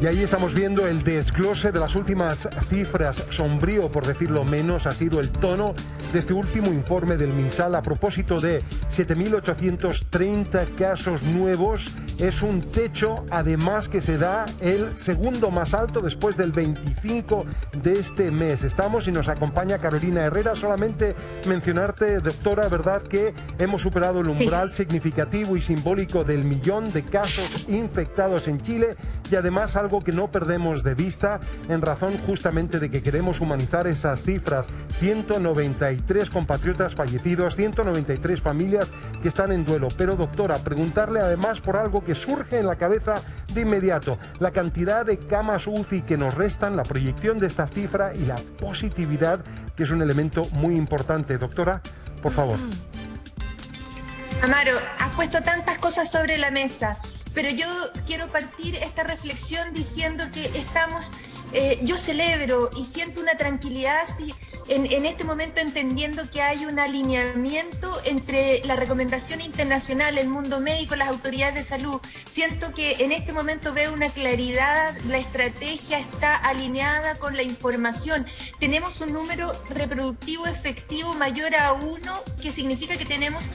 Y ahí estamos viendo el desglose de las últimas cifras. Sombrío, por decirlo menos, ha sido el tono de este último informe del MinSal a propósito de 7.830 casos nuevos. Es un techo, además, que se da el segundo más alto después del 25 de este mes. Estamos y nos acompaña Carolina Herrera. Solamente mencionarte, doctora, ¿verdad?, que hemos superado el umbral significativo y simbólico del 1.000.000 de casos infectados en Chile, y además algo que no perdemos de vista en razón justamente de que queremos humanizar esas cifras: 193 compatriotas fallecidos, 193 familias que están en duelo. Pero, doctora, preguntarle además por algo que surge en la cabeza de inmediato: la cantidad de camas UCI que nos restan, la proyección de esta cifra y la positividad, que es un elemento muy importante. Doctora, por favor. Amaro, has puesto tantas cosas sobre la mesa, pero yo quiero partir esta reflexión diciendo que estamos, yo celebro y siento una tranquilidad en este momento, entendiendo que hay un alineamiento entre la recomendación internacional, el mundo médico, las autoridades de salud. Siento que en este momento veo una claridad, la estrategia está alineada con la información. Tenemos un número reproductivo efectivo mayor a 1, que significa que tenemos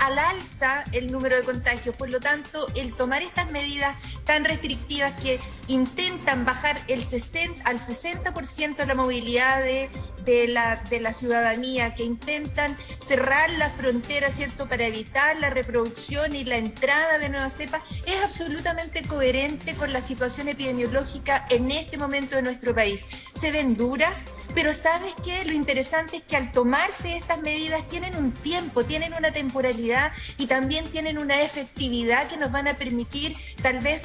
al alza el número de contagios. Por lo tanto, el tomar estas medidas tan restrictivas que intentan bajar al 60% la movilidad de la ciudadanía, que intentan cerrar las fronteras, ¿cierto?, para evitar la reproducción y la entrada de nuevas cepas, es absolutamente coherente con la situación epidemiológica en este momento de nuestro país. Se ven duras, pero ¿sabes qué? Lo interesante es que al tomarse estas medidas tienen un tiempo, tienen una temporalidad y también tienen una efectividad que nos van a permitir tal vez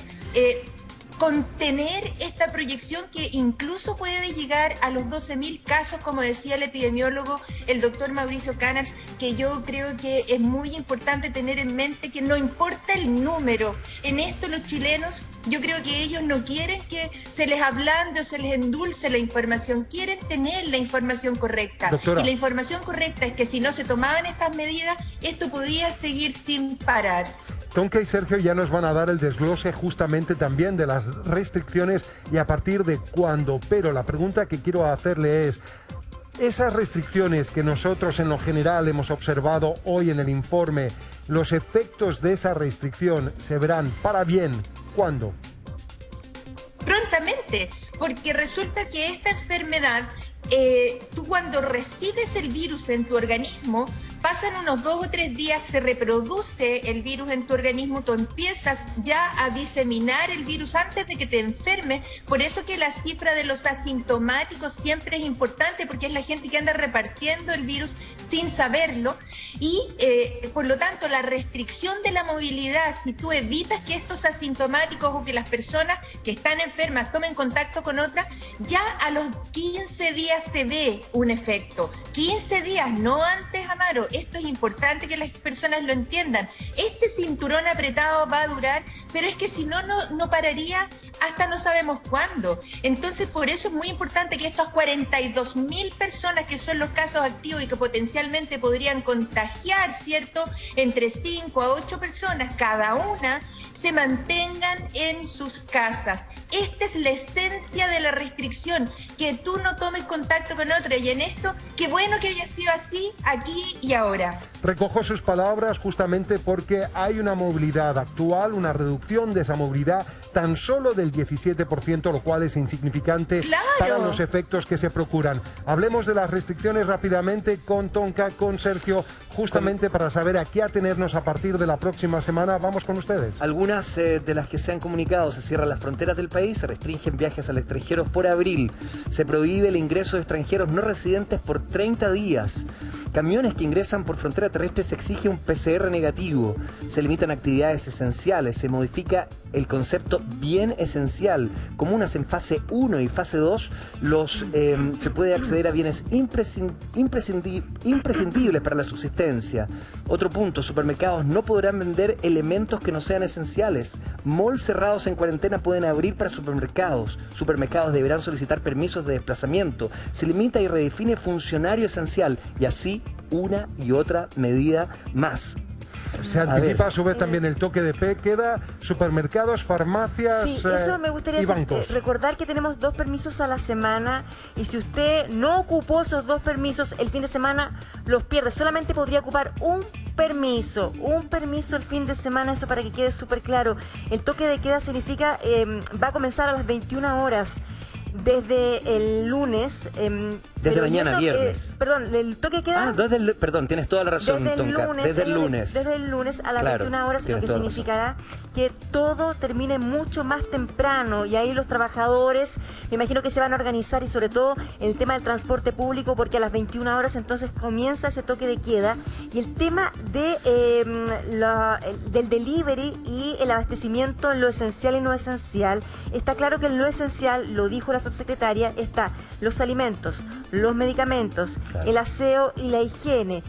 contener esta proyección que incluso puede llegar a los 12.000 casos, como decía el epidemiólogo, el doctor Mauricio Canals, que yo creo que es muy importante tener en mente que no importa el número. En esto los chilenos, yo creo que ellos no quieren que se les ablande o se les endulce la información, quieren tener la información correcta. Doctora. Y la información correcta es que si no se tomaban estas medidas, esto podía seguir sin parar. Tonka y Sergio ya nos van a dar el desglose justamente también de las restricciones y a partir de cuándo. Pero la pregunta que quiero hacerle es: esas restricciones que nosotros en lo general hemos observado hoy en el informe, los efectos de esa restricción se verán para bien, ¿cuándo? Prontamente, porque resulta que esta enfermedad, tú cuando recibes el virus en tu organismo, pasan unos 2 o 3 días, se reproduce el virus en tu organismo, tú empiezas ya a diseminar el virus antes de que te enfermes. Por eso que la cifra de los asintomáticos siempre es importante, porque es la gente que anda repartiendo el virus sin saberlo. Y por lo tanto, la restricción de la movilidad, si tú evitas que estos asintomáticos o que las personas que están enfermas tomen contacto con otras, ya a los 15 días se ve un efecto. 15 días, no antes, Amaro. Esto es importante que las personas lo entiendan. Este cinturón apretado va a durar, pero es que si no, no pararía hasta no sabemos cuándo. Entonces, por eso es muy importante que estas 42.000 personas que son los casos activos y que potencialmente podrían contagiar, ¿cierto?, entre 5 a 8 personas cada una, se mantengan en sus casas. Esta es la esencia de la restricción, que tú no tomes contacto con otra. Y en esto, qué bueno que haya sido así aquí y ahora. Recojo sus palabras justamente porque hay una movilidad actual, una reducción de esa movilidad tan solo del 17%, lo cual es insignificante. ¡Claro! Para los efectos que se procuran. Hablemos de las restricciones rápidamente con Tonka, con Sergio, justamente para saber a qué atenernos a partir de la próxima semana. Vamos con ustedes. Algunas de las que se han comunicado: se cierran las fronteras del país, se restringen viajes al extranjero por abril, se prohíbe el ingreso de extranjeros no residentes por 30 días. Camiones que ingresan por frontera terrestre se exige un PCR negativo. Se limitan actividades esenciales. Se modifica el concepto bien esencial. Comunas en fase 1 y fase 2 se puede acceder a bienes imprescindibles para la subsistencia. Otro punto: supermercados no podrán vender elementos que no sean esenciales. Malls cerrados en cuarentena pueden abrir para supermercados. Supermercados deberán solicitar permisos de desplazamiento. Se limita y redefine funcionario esencial, y así una y otra medida más. Se anticipa a su vez también el toque de queda, supermercados, farmacias sí, eso me gustaría y bancos. Recordar que tenemos 2 permisos a la semana y si usted no ocupó esos 2 permisos el fin de semana, los pierde. Solamente podría ocupar un permiso el fin de semana, eso para que quede súper claro. El toque de queda significa, va a comenzar a las 21 horas. Desde el lunes. Desde mañana, viernes. Perdón, el toque de queda. Perdón, tienes toda la razón, Tonka. Desde el lunes. Desde el lunes a las 21 horas, lo que significará que todo termine mucho más temprano. Y ahí los trabajadores, me imagino que se van a organizar y sobre todo el tema del transporte público, porque a las 21 horas entonces comienza ese toque de queda. Y el tema del delivery y el abastecimiento en lo esencial y no esencial. Está claro que en lo esencial, lo dijo la subsecretaria, está los alimentos, los medicamentos, el aseo y la higiene,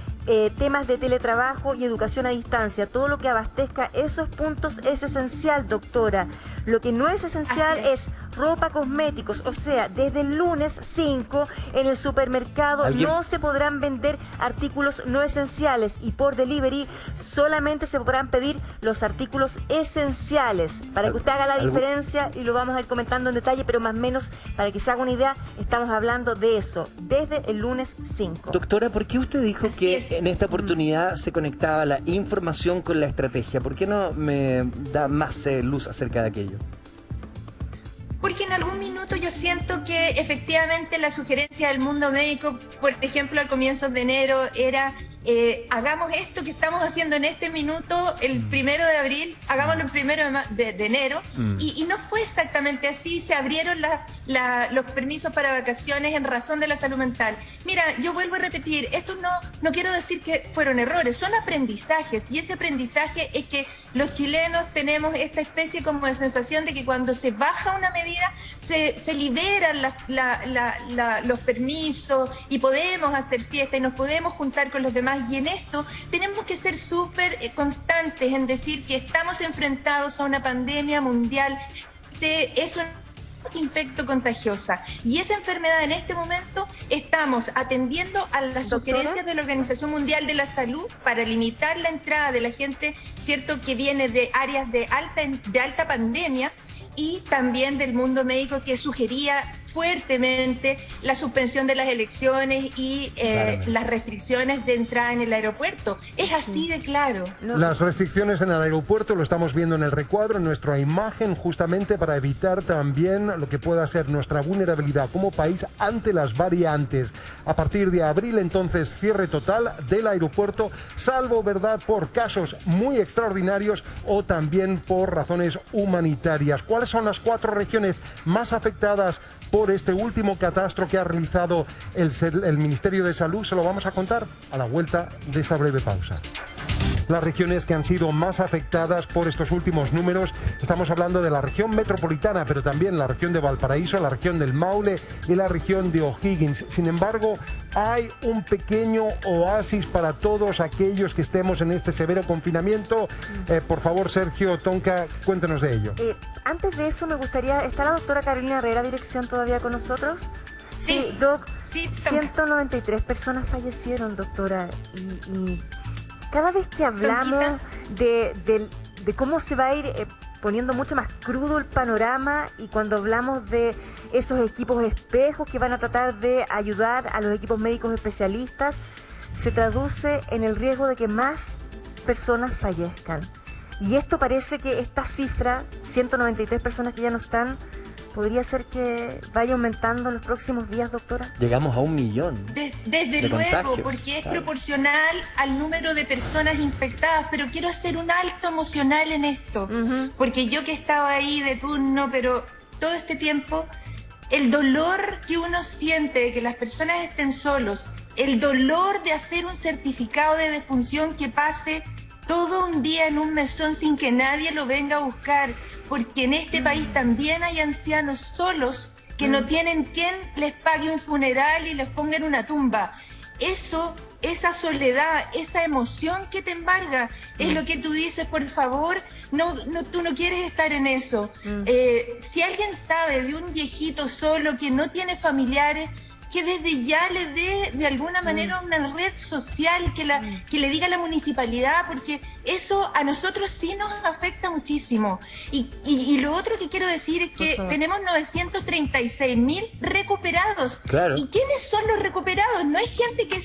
temas de teletrabajo y educación a distancia. Todo lo que abastezca esos puntos es esencial, doctora. Lo que no es esencial es ropa, cosméticos. O sea, desde el lunes 5 en el supermercado no se podrán vender artículos no esenciales y por delivery solamente se podrán pedir los artículos esenciales. Para que usted haga la diferencia y lo vamos a ir comentando en detalle, pero más o menos para que se haga una idea, estamos hablando de eso, desde el lunes 5. Doctora, ¿por qué usted dijo que en esta oportunidad se conectaba la información con la estrategia? ¿Por qué no me da más luz acerca de aquello? Porque en algún minuto yo siento que efectivamente la sugerencia del mundo médico, por ejemplo, al comienzo de enero, era hagamos esto que estamos haciendo en este minuto, el 1 de abril, hagámoslo el 1 de enero, y no fue exactamente así. Se abrieron los permisos para vacaciones en razón de la salud mental. Mira, yo vuelvo a repetir, esto no quiero decir que fueron errores, son aprendizajes, y ese aprendizaje es que los chilenos tenemos esta especie como de sensación de que cuando se baja una medida se liberan los permisos y podemos hacer fiesta y nos podemos juntar con los demás. Y en esto tenemos que ser súper constantes en decir que estamos enfrentados a una pandemia mundial. Es una infecto contagiosa y esa enfermedad en este momento estamos atendiendo a las sugerencias de la Organización Mundial de la Salud para limitar la entrada de la gente, cierto, que viene de áreas de alta pandemia, y también del mundo médico, que sugería fuertemente la suspensión de las elecciones y las restricciones de entrada en el aeropuerto. Es así de claro. Las restricciones en el aeropuerto lo estamos viendo en el recuadro, en nuestra imagen, justamente para evitar también lo que pueda ser nuestra vulnerabilidad como país ante las variantes. A partir de abril, entonces, cierre total del aeropuerto, salvo, ¿verdad?, por casos muy extraordinarios o también por razones humanitarias. ¿Cuáles son las 4 regiones más afectadas por este último catastro que ha realizado el Ministerio de Salud? Se lo vamos a contar a la vuelta de esta breve pausa. Las regiones que han sido más afectadas por estos últimos números, estamos hablando de la región metropolitana, pero también la región de Valparaíso, la región del Maule y la región de O'Higgins. Sin embargo, hay un pequeño oasis para todos aquellos que estemos en este severo confinamiento. Por favor, Sergio, Tonka, cuéntenos de ello. Antes de eso, me gustaría... ¿Está la doctora Carolina Herrera, dirección, todavía con nosotros? Sí, Doc. Sí, 193 personas fallecieron, doctora, y cada vez que hablamos de cómo se va a ir poniendo mucho más crudo el panorama, y cuando hablamos de esos equipos espejos que van a tratar de ayudar a los equipos médicos especialistas, se traduce en el riesgo de que más personas fallezcan. Y esto parece que esta cifra, 193 personas que ya no están, podría ser que vaya aumentando en los próximos días, doctora. Llegamos a 1 millón. Desde luego, contagios, porque es proporcional al número de personas infectadas, pero quiero hacer un alto emocional en esto, porque yo que estaba ahí de turno, pero todo este tiempo, el dolor que uno siente de que las personas estén solos, el dolor de hacer un certificado de defunción que pase todo un día en un mesón sin que nadie lo venga a buscar, porque en este país también hay ancianos solos que no tienen quien les pague un funeral y les ponga en una tumba. Eso, esa soledad, esa emoción que te embarga, es lo que tú dices, por favor, tú no quieres estar en eso. Si alguien sabe de un viejito solo que no tiene familiares, que desde ya le dé de alguna manera una red social, que le diga a la municipalidad, porque eso a nosotros sí nos afecta muchísimo. Y lo otro que quiero decir es que tenemos 936.000 recuperados. Claro. ¿Y quiénes son los recuperados? No es gente que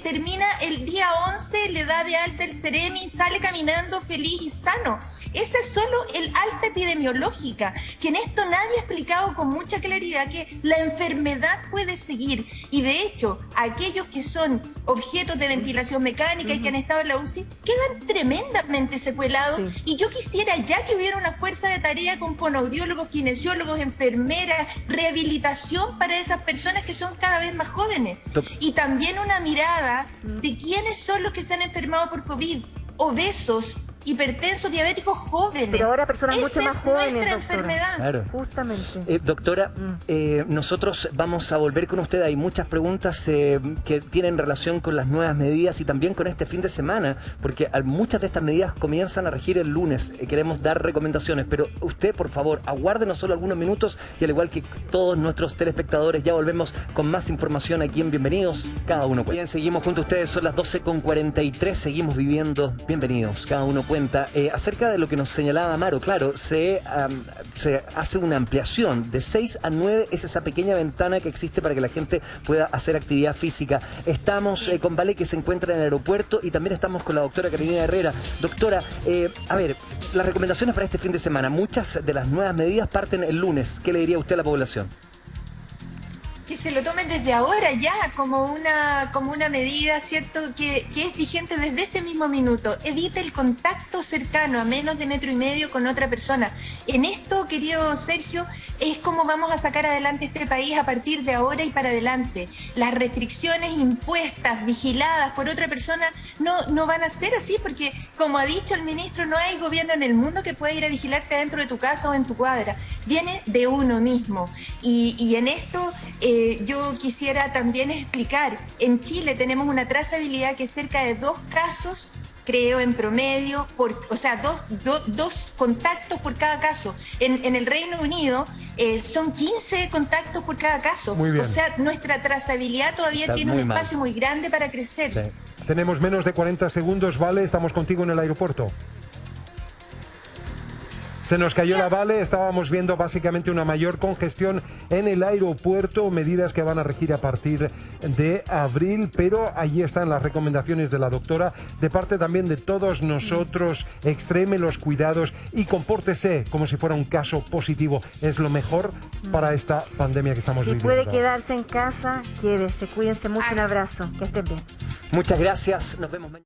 termina el día 11, le da de alta el Ceremi, sale caminando feliz y sano. Esa es solo el alta epidemiológica, que en esto nadie ha explicado con mucha claridad que la enfermedad puede seguir. Y de hecho, aquellos que son objetos de ventilación mecánica y que han estado en la UCI quedan tremendamente secuelados. Sí. Y yo quisiera ya que hubiera una fuerza de tarea con fonoaudiólogos, kinesiólogos, enfermeras, rehabilitación para esas personas que son cada vez más jóvenes. Y también una mirada de quiénes son los que se han enfermado por COVID, obesos, hipertensos, diabéticos jóvenes. Pero ahora personas mucho más jóvenes, nuestra doctora. enfermedad. Claro. Justamente. Doctora, nosotros vamos a volver con usted. Hay muchas preguntas que tienen relación con las nuevas medidas y también con este fin de semana, porque muchas de estas medidas comienzan a regir el lunes. Queremos dar recomendaciones, pero usted, por favor, aguárdenos solo algunos minutos y al igual que todos nuestros telespectadores, ya volvemos con más información aquí en Bienvenidos, cada uno cuenta. Bien, seguimos junto a ustedes, son las 12:43, seguimos viviendo. Bienvenidos, cada uno cuenta. Acerca de lo que nos señalaba Amaro, claro, se hace una ampliación de 6 a 9, es esa pequeña ventana que existe para que la gente pueda hacer actividad física. Estamos con Vale, que se encuentra en el aeropuerto, y también estamos con la doctora Carolina Herrera. Doctora, a ver, las recomendaciones para este fin de semana, muchas de las nuevas medidas parten el lunes. ¿Qué le diría usted a la población? Que se lo tomen desde ahora ya como una medida, ¿cierto?, que es vigente desde este mismo minuto. Evite el contacto cercano a menos de 1,5 metros con otra persona. En esto, querido Sergio, es como vamos a sacar adelante este país a partir de ahora y para adelante. Las restricciones impuestas, vigiladas por otra persona, no van a ser así, porque como ha dicho el ministro, no hay gobierno en el mundo que pueda ir a vigilarte dentro de tu casa o en tu cuadra. Viene de uno mismo. Y en esto yo quisiera también explicar, en Chile tenemos una trazabilidad que es cerca de 2 casos, creo, en promedio, o sea, dos contactos por cada caso. En el Reino Unido son 15 contactos por cada caso. Muy bien. O sea, nuestra trazabilidad todavía tiene un espacio muy grande para crecer. Sí. Tenemos menos de 40 segundos, Vale, estamos contigo en el aeropuerto. Se nos cayó la Vale, estábamos viendo básicamente una mayor congestión en el aeropuerto, medidas que van a regir a partir de abril, pero allí están las recomendaciones de la doctora, de parte también de todos nosotros. Extreme los cuidados y compórtese como si fuera un caso positivo. Es lo mejor para esta pandemia que estamos viviendo. Si puede quedarse en casa, quédese, cuídense mucho, un abrazo, que estén bien. Muchas gracias, nos vemos mañana.